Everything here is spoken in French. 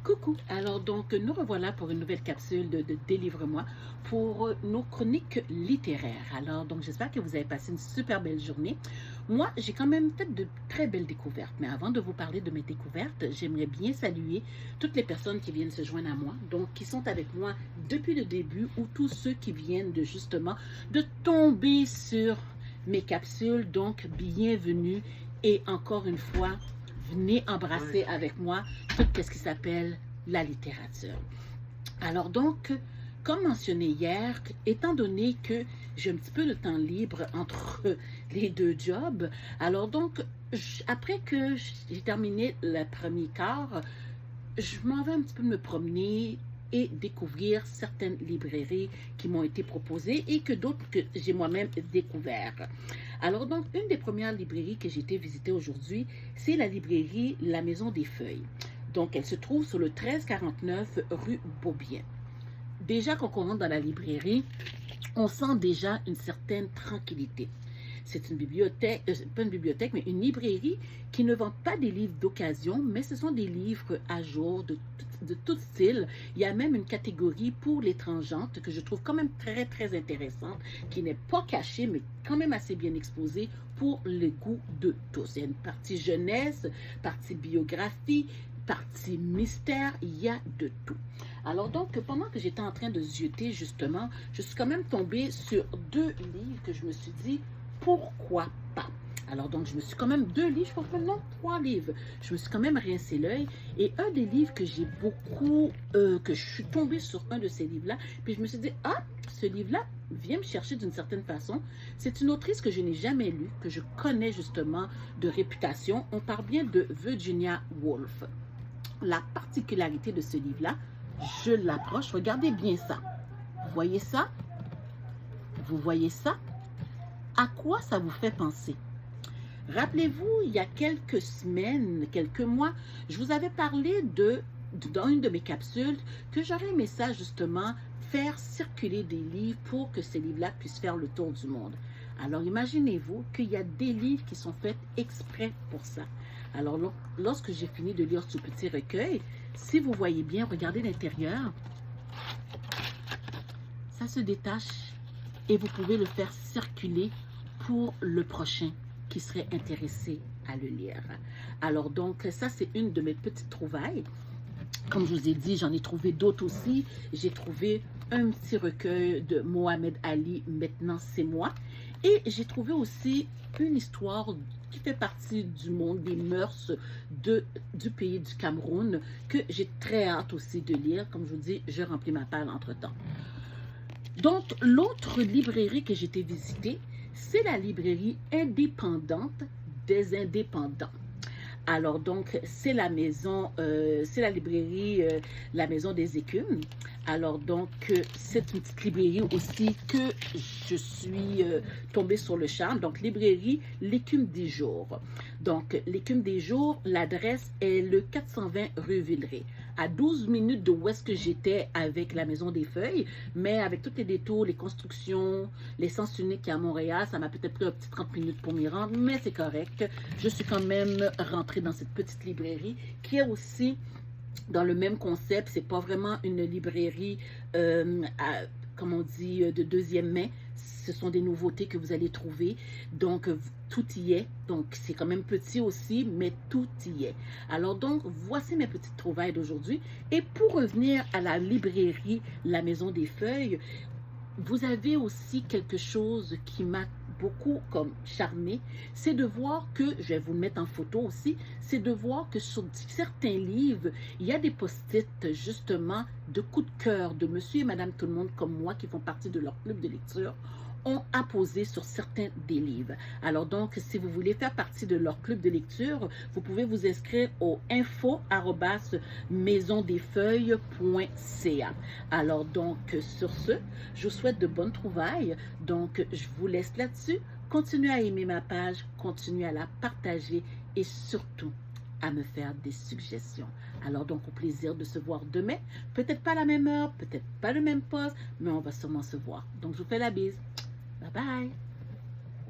Coucou, alors donc nous revoilà pour une nouvelle capsule de Délivre-moi pour nos chroniques littéraires. Alors donc j'espère que vous avez passé une super belle journée. Moi j'ai quand même peut-être de très belles découvertes, mais avant de vous parler de mes découvertes, j'aimerais bien saluer toutes les personnes qui viennent se joindre à moi, donc qui sont avec moi depuis le début ou tous ceux qui viennent de justement de tomber sur mes capsules. Donc bienvenue et encore une fois, venez embrasser avec moi tout ce qui s'appelle la littérature. Alors donc, comme mentionné hier, étant donné que j'ai un petit peu de temps libre entre les deux jobs, alors donc, après que j'ai terminé le premier quart, je m'en vais un petit peu me promener et découvrir certaines librairies qui m'ont été proposées et que d'autres que j'ai moi-même découvert. Alors donc, une des premières librairies que j'ai été visiter aujourd'hui, c'est la librairie La Maison des Feuilles. Donc, elle se trouve sur le 1349 rue Beaubien. Déjà, quand on rentre dans la librairie, on sent déjà une certaine tranquillité. C'est une bibliothèque, pas une bibliothèque, mais une librairie qui ne vend pas des livres d'occasion, mais ce sont des livres à jour de tout style. Il y a même une catégorie pour les transgenres que je trouve quand même très, très intéressante, qui n'est pas cachée, mais quand même assez bien exposée pour le goût de tous. Il y a une partie jeunesse, partie biographie, partie mystère, il y a de tout. Alors donc, pendant que j'étais en train de zioter justement, je suis quand même tombée sur deux livres que je me suis dit, pourquoi pas? Alors donc, je me suis quand même, deux livres, je pense même non, trois livres. Je me suis quand même rincé l'œil. Et un des livres que j'ai beaucoup, que je suis tombée sur un de ces livres-là, puis je me suis dit, ah, ce livre-là vient me chercher d'une certaine façon. C'est une autrice que je n'ai jamais lue, que je connais justement de réputation. On parle bien de Virginia Woolf. La particularité de ce livre-là, je l'approche, regardez bien ça. Vous voyez ça? Vous voyez ça? À quoi ça vous fait penser? Rappelez-vous, il y a quelques semaines, quelques mois, je vous avais parlé dans une de mes capsules, que j'aurais aimé ça justement, faire circuler des livres pour que ces livres-là puissent faire le tour du monde. Alors imaginez-vous qu'il y a des livres qui sont faits exprès pour ça. Alors lorsque j'ai fini de lire ce petit recueil, si vous voyez bien, regardez l'intérieur, ça se détache et vous pouvez le faire circuler pour le prochain qui serait intéressé à le lire. Alors donc, ça c'est une de mes petites trouvailles. Comme je vous ai dit, j'en ai trouvé d'autres aussi. J'ai trouvé un petit recueil de Mohamed Ali, Maintenant c'est moi. Et j'ai trouvé aussi une histoire qui fait partie du monde des mœurs du pays du Cameroun que j'ai très hâte aussi de lire. Comme je vous dis, je remplis ma palle entre-temps. Donc, l'autre librairie que j'ai été visiter, c'est la librairie indépendante des indépendants. Alors donc, c'est la maison, c'est la librairie La Maison des Écumes. Alors donc, c'est une petite librairie aussi que je suis tombée sur le charme. Donc, librairie L'Écume des Jours. Donc, L'Écume des Jours, l'adresse est le 420 rue Villeray. À 12 minutes de où est-ce que j'étais avec la Maison des Feuilles, mais avec tous les détours, les constructions, l'essence unique qui est à Montréal, ça m'a peut-être pris un petit 30 minutes pour m'y rendre, mais c'est correct. Je suis quand même rentrée dans cette petite librairie qui est aussi dans le même concept. C'est pas vraiment une librairie, comme on dit, de deuxième main. Ce sont des nouveautés que vous allez trouver. Donc, tout y est. Donc, c'est quand même petit aussi, mais tout y est. Alors donc, voici mes petites trouvailles d'aujourd'hui. Et pour revenir à la librairie La Maison des Feuilles, vous avez aussi quelque chose qui m'a beaucoup comme charmé, c'est de voir que, je vais vous le mettre en photo aussi, c'est de voir que sur certains livres, il y a des post-it justement de coups de cœur de monsieur et madame tout le monde comme moi qui font partie de leur club de lecture ont apposé sur certains des livres. Alors donc, si vous voulez faire partie de leur club de lecture, vous pouvez vous inscrire au info@maisondesfeuilles.ca. Alors donc, sur ce, je vous souhaite de bonnes trouvailles. Donc, je vous laisse là-dessus. Continuez à aimer ma page, continuez à la partager et surtout à me faire des suggestions. Alors donc, au plaisir de se voir demain. Peut-être pas à la même heure, peut-être pas le même poste, mais on va sûrement se voir. Donc, je vous fais la bise. Bye bye.